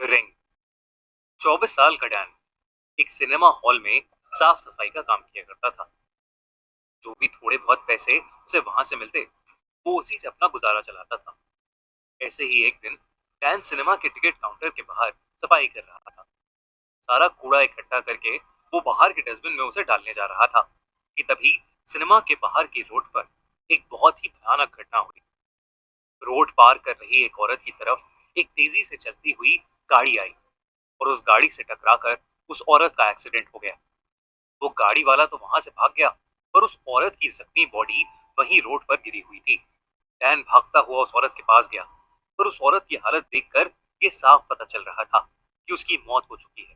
Ring. 24 साल का Dan एक सिनेमा हॉल में साफ सफाई का काम किया करता था। जो भी थोड़े बहुत पैसे उसे वहां से मिलते, वो उसी से अपना गुजारा चलाता था। ऐसे ही एक दिन डैन सिनेमा के टिकट काउंटर के बाहर सफाई कर रहा था। सारा कूड़ा इकट्ठा करके वो बाहर के डस्टबिन में उसे डालने जा रहा था कि तभी सिनेमा के बाहर की रोड पर एक बहुत ही भयानक घटना हुई। रोड पार कर रही एक औरत की तरफ एक तेजी से चलती हुई गाड़ी आई और उस गाड़ी से टकराकर उस औरत का एक्सीडेंट हो गया। वो गाड़ी वाला तो वहां से भाग गया, पर उस औरत की जख्मी बॉडी वहीं रोड पर गिरी हुई थी। डैन भागता हुआ उस औरत के पास गया, पर उस औरत की हालत देखकर ये साफ पता चल रहा था कि उसकी मौत हो चुकी है।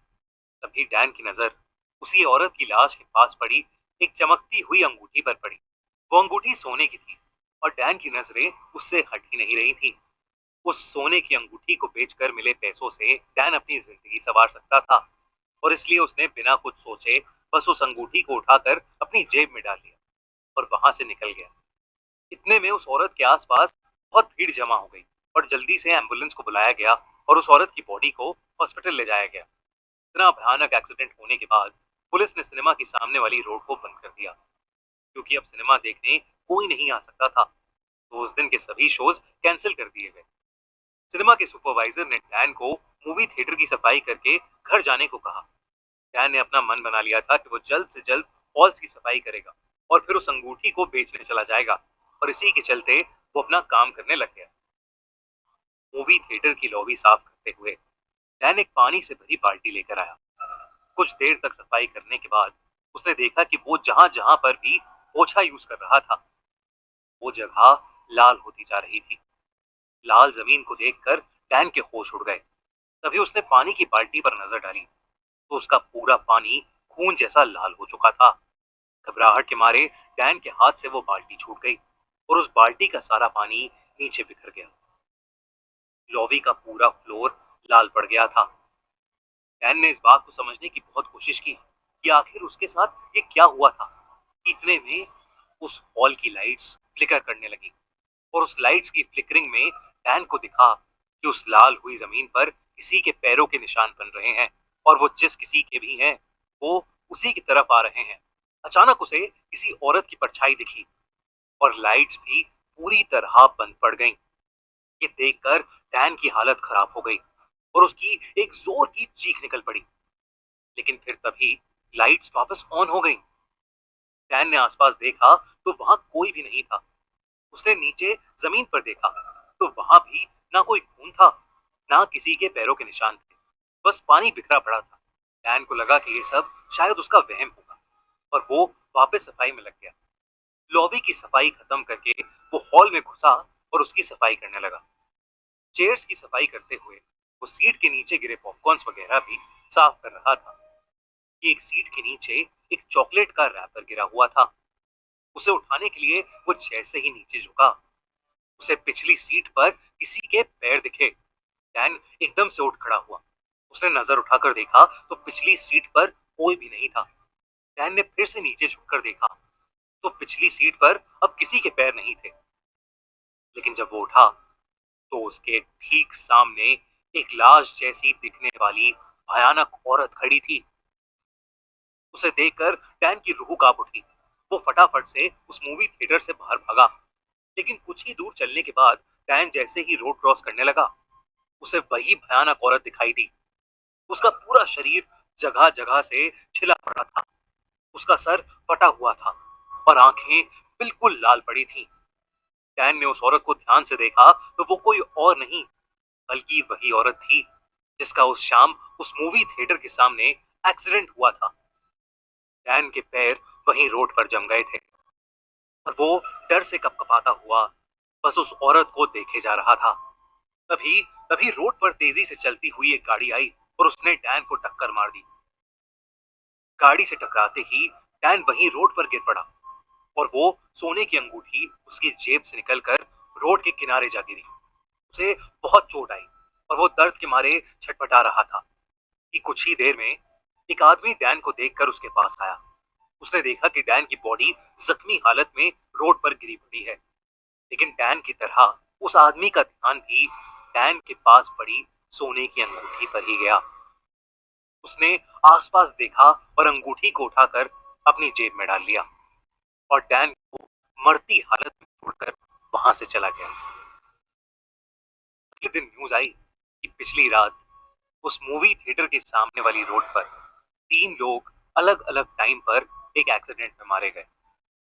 तभी डैन की नजर उसी औरत की लाश के पास पड़ी एक चमकती हुई अंगूठी पर पड़ी। वो अंगूठी सोने की थी और डैन की नजरें उससे हट ही नहीं रही थी। उस सोने की अंगूठी को बेचकर मिले पैसों से डैन अपनी जिंदगी संवार सकता था, और इसलिए उसने बिना कुछ सोचे बस उस अंगूठी को उठाकर अपनी जेब में डाल लिया और वहां से निकल गया। इतने में उस औरत के आसपास बहुत भीड़ जमा हो गई और जल्दी से एम्बुलेंस को बुलाया गया और उस औरत की बॉडी को हॉस्पिटल ले जाया गया। इतना भयानक एक्सीडेंट होने के बाद पुलिस ने सिनेमा के सामने वाली रोड को बंद कर दिया, क्योंकि अब सिनेमा देखने कोई नहीं आ सकता था। तो उस दिन के सभी शोज कैंसिल कर दिए गए। सिनेमा के सुपरवाइजर ने डैन को मूवी थिएटर की सफाई करके घर जाने को कहा। डैन ने अपना मन बना लिया था कि वो जल्द से जल्द हॉल्स की सफाई करेगा और फिर उस अंगूठी को बेचने चला जाएगा, और इसी के चलते वो अपना काम करने लग गया। मूवी थिएटर की लॉबी साफ करते हुए डैन एक पानी से भरी बाल्टी लेकर आया। कुछ देर तक सफाई करने के बाद उसने देखा कि वो जहां जहां पर भी पोछा यूज कर रहा था, वो जगह लाल होती जा रही थी। लाल जमीन को देखकर डैन के होश उड़ गए। तभी उसने पानी की बाल्टी पर नजर डाली तो उसका पूरा पानी खून जैसा लाल हो चुका था। घबराहट के मारे डैन के हाथ से वो बाल्टी छूट गई और उस बाल्टी का सारा पानी नीचे बिखर गया। लॉबी का पूरा फ्लोर लाल पड़ गया था। डैन ने इस बात को समझने की बहुत कोशिश की कि आखिर उसके साथ ये क्या हुआ था। इतने में उस हॉल की लाइट्स फ्लिकर करने लगी और उस लाइट्स की फ्लिकरिंग में डैन को दिखा कि उस लाल हुई जमीन पर किसी के पैरों के निशान बन रहे हैं, और वो जिस किसी के भी हैं वो उसी की तरफ आ रहे हैं। अचानक उसे किसी औरत की परछाई दिखी और लाइट्स भी पूरी तरह बंद पड़ गईं। ये देखकर डैन की हालत खराब हो गई और उसकी एक जोर की चीख निकल पड़ी। लेकिन फिर तभी लाइट्स वापस ऑन हो गईं। डैन ने आसपास देखा तो वहां कोई भी नहीं था। उसने नीचे जमीन पर देखा तो वहां भी ना कोई खून था, ना किसी के पैरों के निशान थे। बस पानी बिखरा पड़ा था। डैन को लगा कि ये सब शायद उसका वहम होगा और वो वापस सफाई में लग गया। लॉबी की सफाई खत्म करके वो हॉल में घुसा और उसकी सफाई करने लगा। चेयर्स की सफाई करते हुए वो सीट के नीचे गिरे पॉपकॉर्न्स वगैरह भी साफ कर रहा था कि एक सीट के नीचे एक चॉकलेट का रैपर गिरा हुआ था। उसे उठाने के लिए वो जैसे ही नीचे झुका, उसे पिछली सीट पर किसी के पैर दिखे। डैन एकदम से उठ खड़ा हुआ। उसने नजर उठाकर देखा तो पिछली सीट पर कोई भी नहीं था। डैन ने फिर से नीचे झुककर देखा तो पिछली सीट पर अब किसी के पैर नहीं थे। लेकिन जब वो उठा तो उसके ठीक सामने एक लाश जैसी दिखने वाली भयानक औरत खड़ी थी। उसे देखकर डैन की रूह कांप उठी। वो फटाफट से उस मूवी थिएटर से बाहर भागा। लेकिन कुछ ही दूर चलने के बाद डैन जैसे ही रोड क्रॉस करने लगा, उसे वही भयानक औरत दिखाई दी। उसका पूरा शरीर जगह जगह से छिला पड़ा था। उसका सर फटा हुआ था और आंखें बिल्कुल लाल पड़ी थीं। डैन ने उस औरत को ध्यान से देखा तो वो कोई और नहीं बल्कि वही औरत थी जिसका उस शाम उस मूवी थिएटर के सामने एक्सीडेंट हुआ था। डैन के पैर वहीं रोड पर जम गए थे और वो डर से कपकपाता हुआ बस उस औरत को देखे जा रहा था। तभी तभी रोड पर तेजी से चलती हुई एक गाड़ी आई और उसने डैन को टक्कर मार दी। गाड़ी से टकराते ही डैन वहीं रोड पर गिर पड़ा और वो सोने की अंगूठी उसकी जेब से निकलकर रोड के किनारे जा गिरी। उसे बहुत चोट आई और वो दर्द के मारे छटपटा रहा था कि कुछ ही देर में एक आदमी डैन को देखकर उसके पास आया। उसने देखा कि डैन की बॉडी जख्मी हालत में रोड पर गिरी पड़ी है। लेकिन डैन की तरह उस आदमी का ध्यान भी डैन के पास पड़ी सोने की अंगूठी पर ही गया। उसने आसपास देखा और अंगूठी को उठाकर अपनी जेब में डाल लिया और डैन को मरती हालत में छोड़कर वहां से चला गया। अगले दिन न्यूज आई कि पिछली रात उस मूवी थिएटर के सामने वाली रोड पर 3 लोग अलग अलग टाइम पर एक एक्सीडेंट में मारे गए।